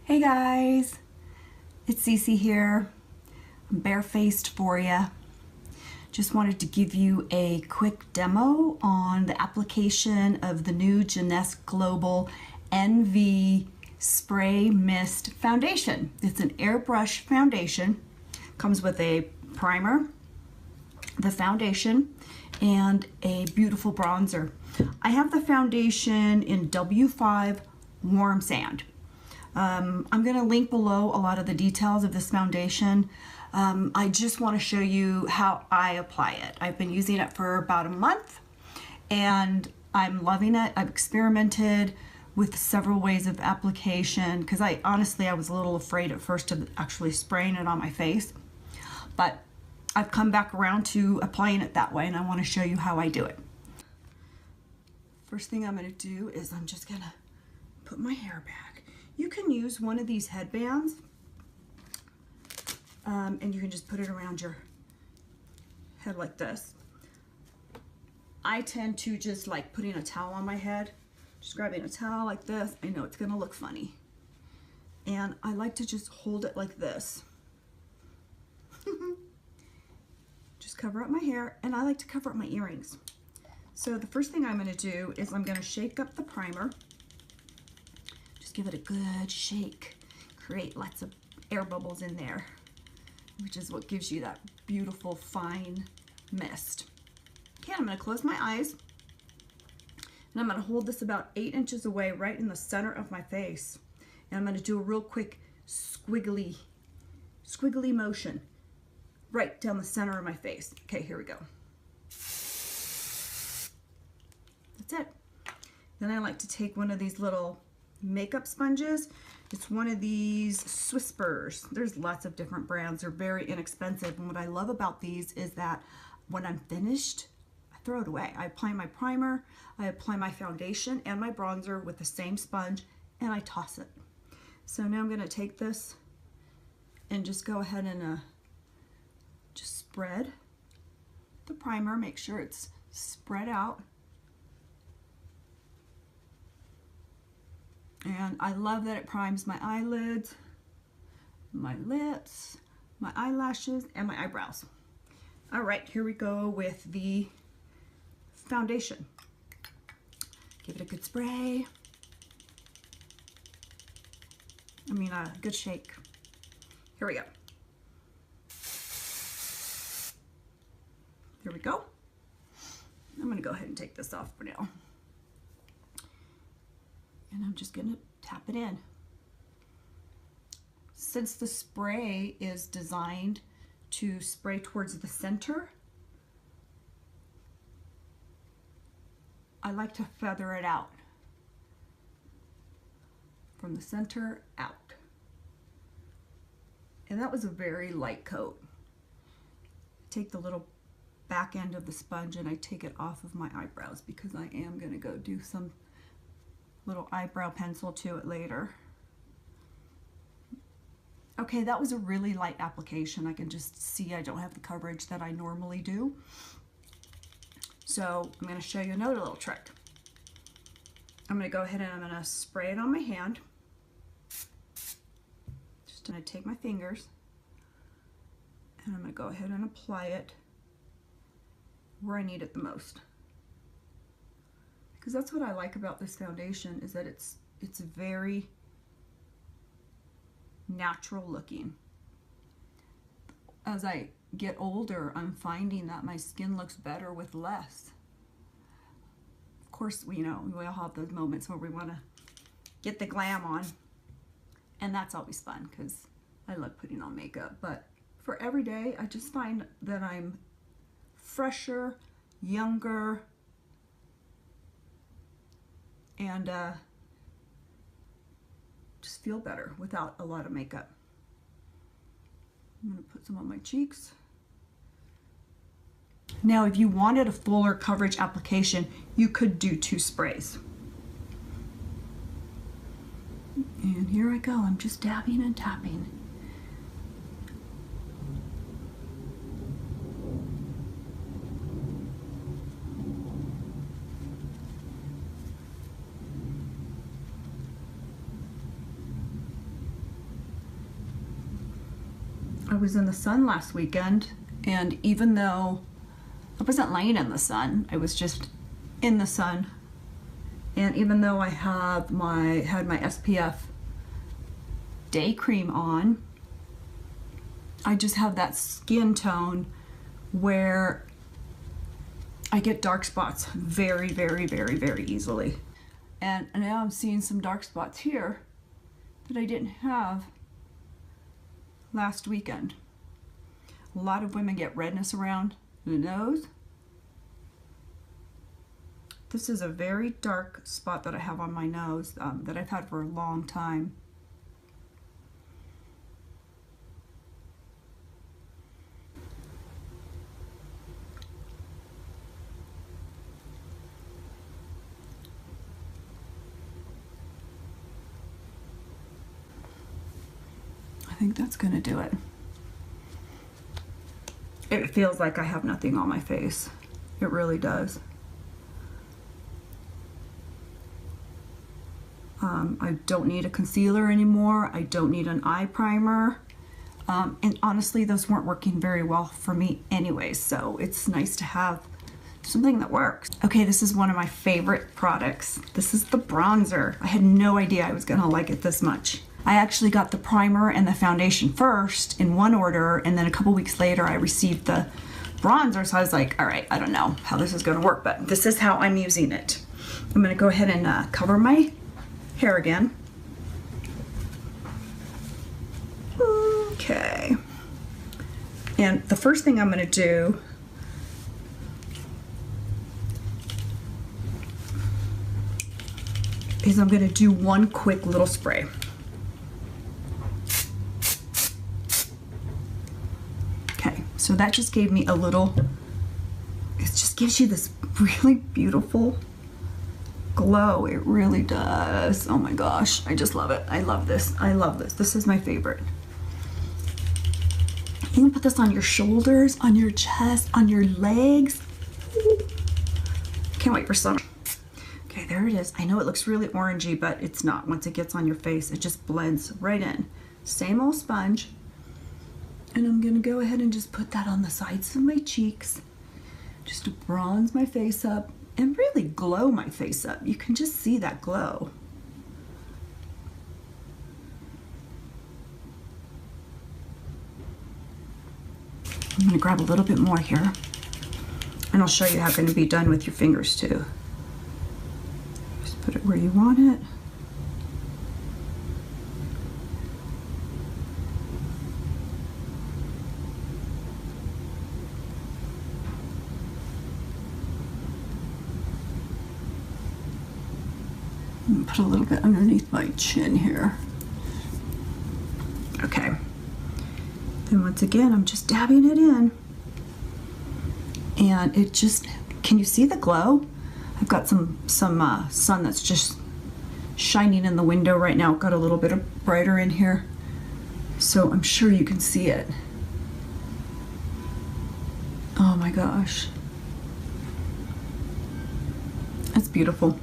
Hey guys, it's Cece here. I'm barefaced for you. Just wanted to give you a quick demo on the application of the new Jeunesse Global NV Spray Mist Foundation. It's an airbrush foundation. Comes with a primer, the foundation, and a beautiful bronzer. I have the foundation in W5 Warm Sand. I'm going to link below a lot of the details of this foundation. I just want to show you how I apply it. I've been using it for about a month and I'm loving it. I've experimented with several ways of application because I was a little afraid at first of actually spraying it on my face, but I've come back around to applying it that way and I want to show you how I do it. First thing I'm going to do is I'm just going to put my hair back. You can use one of these headbands and you can just put it around your head like this. I tend to just like putting a towel on my head, just grabbing a towel like this. I know it's gonna look funny. And I like to just hold it like this. Just cover up my hair, and I like to cover up my earrings. So the first thing I'm gonna do is I'm gonna shake up the primer. Give it a good shake, create lots of air bubbles in there, which is what gives you that beautiful fine mist. Okay, I'm going to close my eyes and I'm going to hold this about 8 inches away right in the center of my face, and I'm going to do a real quick squiggly motion right down the center of my face. Okay, here we go. That's it. Then I like to take one of these little makeup sponges. It's one of these Swisspers. There's lots of different brands. They're very inexpensive, and what I love about these is that when I'm finished, I throw it away. I apply my primer, I apply my foundation and my bronzer with the same sponge, and I toss it. So now I'm going to take this and just go ahead and just spread the primer. Make sure it's spread out. And I love that it primes my eyelids, my lips, my eyelashes, and my eyebrows. All right, here we go with the foundation. Give it a good spray. A good shake. Here we go. Here we go. I'm gonna go ahead and take this off for now. And I'm just going to tap it in. Since the spray is designed to spray towards the center, I like to feather it out from the center out. And that was a very light coat. Take the little back end of the sponge and I take it off of my eyebrows because I am going to go do some little eyebrow pencil to it later. Okay, that was a really light application. I can just see I don't have the coverage that I normally do. So I'm going to show you another little trick. I'm going to go ahead and I'm going to spray it on my hand. Just going to take my fingers and I'm going to go ahead and apply it where I need it the most. Because that's what I like about this foundation, is that it's very natural looking. As I get older, I'm finding that my skin looks better with less. Of course, we all have those moments where we want to get the glam on, and that's always fun because I love putting on makeup. But for every day, I just find that I'm fresher, younger, and just feel better without a lot of makeup. I'm going to put some on my cheeks. Now, if you wanted a fuller coverage application, you could do 2 sprays. And here I go. I'm just dabbing and tapping. I was in the sun last weekend, and even though I wasn't laying in the sun, I was just in the sun, and even though I had my SPF day cream on, I just have that skin tone where I get dark spots very, very, very, very easily. And now I'm seeing some dark spots here that I didn't have last weekend. A lot of women get redness around the nose. This is a very dark spot that I have on my nose that I've had for a long time. I think that's gonna do it. It feels like I have nothing on my face. It really does. I don't need a concealer anymore. I don't need an eye primer. And honestly, those weren't working very well for me anyway, so it's nice to have something that works. Okay, this is one of my favorite products. This is the bronzer. I had no idea I was gonna like it this much. I actually got the primer and the foundation first in one order, and then a couple weeks later I received the bronzer, so I was like, all right, I don't know how this is gonna work, but this is how I'm using it. I'm gonna go ahead and cover my hair again. Okay. And the first thing I'm gonna do is I'm gonna do one quick little spray. Okay, so that just gave me a little, it just gives you this really beautiful glow. It really does. Oh my gosh, I just love it. I love this. I love this. This is my favorite. You can put this on your shoulders, on your chest, on your legs. Can't wait for summer. Okay, there it is. I know it looks really orangey, but it's not. Once it gets on your face, it just blends right in. Same old sponge. And I'm gonna go ahead and just put that on the sides of my cheeks, just to bronze my face up and really glow my face up. You can just see that glow. I'm gonna grab a little bit more here, and I'll show you how it can be done with your fingers too. Just put it where you want it. Put a little bit underneath my chin here. Okay. Then once again, I'm just dabbing it in. And it just, can you see the glow? I've got some sun that's just shining in the window right now. Got a little bit of brighter in here. So I'm sure you can see it. Oh my gosh. That's beautiful.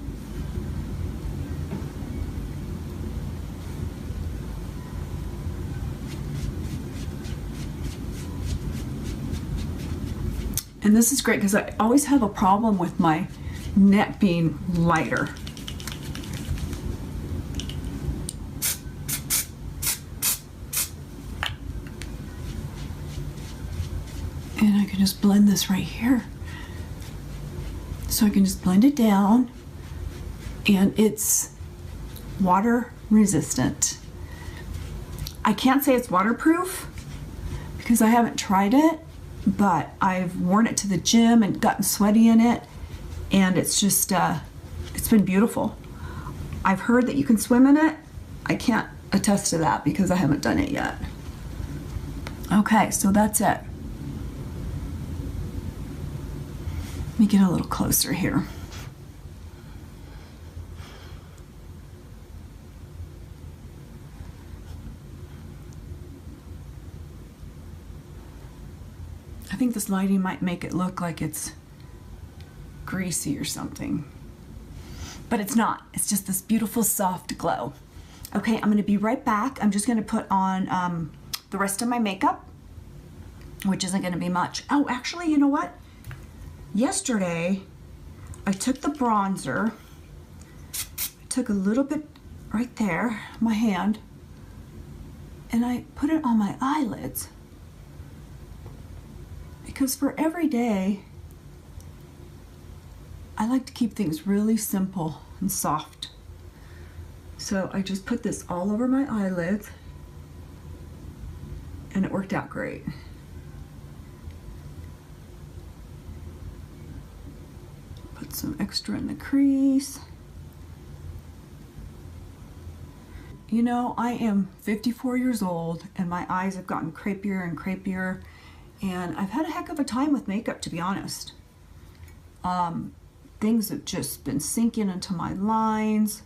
And this is great because I always have a problem with my neck being lighter. And I can just blend this right here. So I can just blend it down, and it's water resistant. I can't say it's waterproof because I haven't tried it, but I've worn it to the gym and gotten sweaty in it, and it's just, it's been beautiful. I've heard that you can swim in it. I can't attest to that because I haven't done it yet. Okay, so that's it. Let me get a little closer here. I think this lighting might make it look like it's greasy or something, but it's not. It's just this beautiful soft glow. Okay, I'm gonna be right back. I'm just gonna put on the rest of my makeup, which isn't going to be much. Oh, actually, you know what? Yesterday, I took the bronzer, I took a little bit right there, my hand, and I put it on my eyelids. Because for every day, I like to keep things really simple and soft. So I just put this all over my eyelids, and it worked out great. Put some extra in the crease. You know, I am 54 years old and my eyes have gotten crepier and crepier, and I've had a heck of a time with makeup, to be honest. Things have just been sinking into my lines.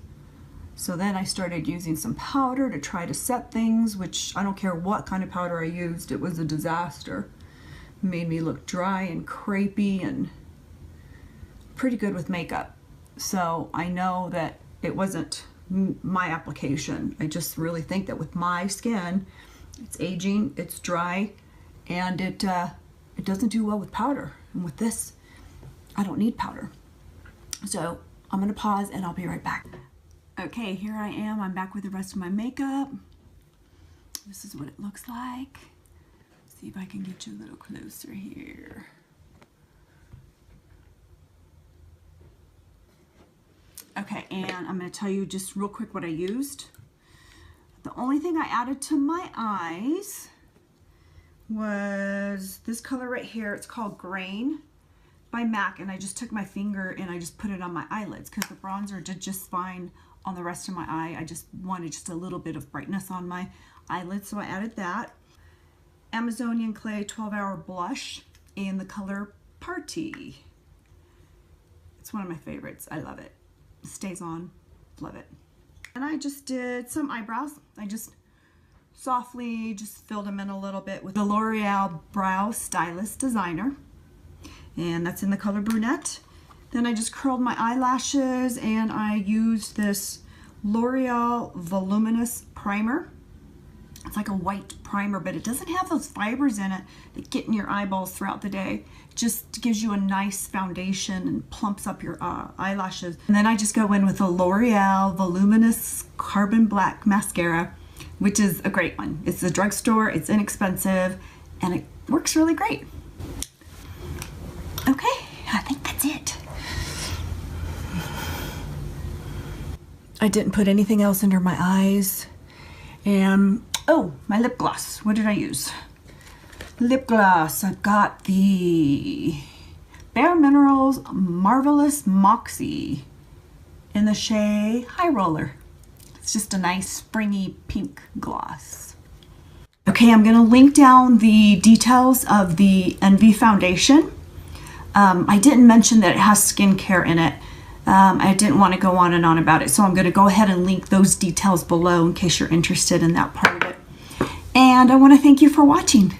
So then I started using some powder to try to set things, which I don't care what kind of powder I used, it was a disaster. It made me look dry and crepey and pretty good with makeup. So I know that it wasn't my application. I just really think that with my skin, it's aging, it's dry, and it doesn't do well with powder. And with this, I don't need powder. So I'm gonna pause and I'll be right back. Okay, here I am. I'm back with the rest of my makeup. This is what it looks like. Let's see if I can get you a little closer here. Okay, and I'm going to tell you just real quick what I used. The only thing I added to my eyes was this color right here. It's called Grain by MAC, and I just took my finger and I just put it on my eyelids because the bronzer did just fine on the rest of my eye. I just wanted just a little bit of brightness on my eyelids, so I added that. Amazonian Clay 12-Hour Blush in the color Party. It's one of my favorites. I love it. Stays on, love it. And I just did some eyebrows. I just softly just filled them in a little bit with the L'Oreal Brow Stylist Designer, and that's in the color Brunette. Then I just curled my eyelashes and I used this L'Oreal Voluminous Primer. It's like a white primer, but it doesn't have those fibers in it that get in your eyeballs throughout the day. It just gives you a nice foundation and plumps up your eyelashes. And then I just go in with a L'Oreal Voluminous Carbon Black Mascara, which is a great one. It's a drugstore, it's inexpensive, and it works really great. Okay, I think that's it. I didn't put anything else under my eyes. And oh, my lip gloss. What did I use? Lip gloss. I've got the Bare Minerals Marvelous Moxie in the shade High Roller. It's just a nice springy pink gloss. Okay, I'm gonna link down the details of the Envy foundation. I didn't mention that it has skincare in it. I didn't want to go on and on about it, so I'm going to go ahead and link those details below in case you're interested in that part of it. And I want to thank you for watching.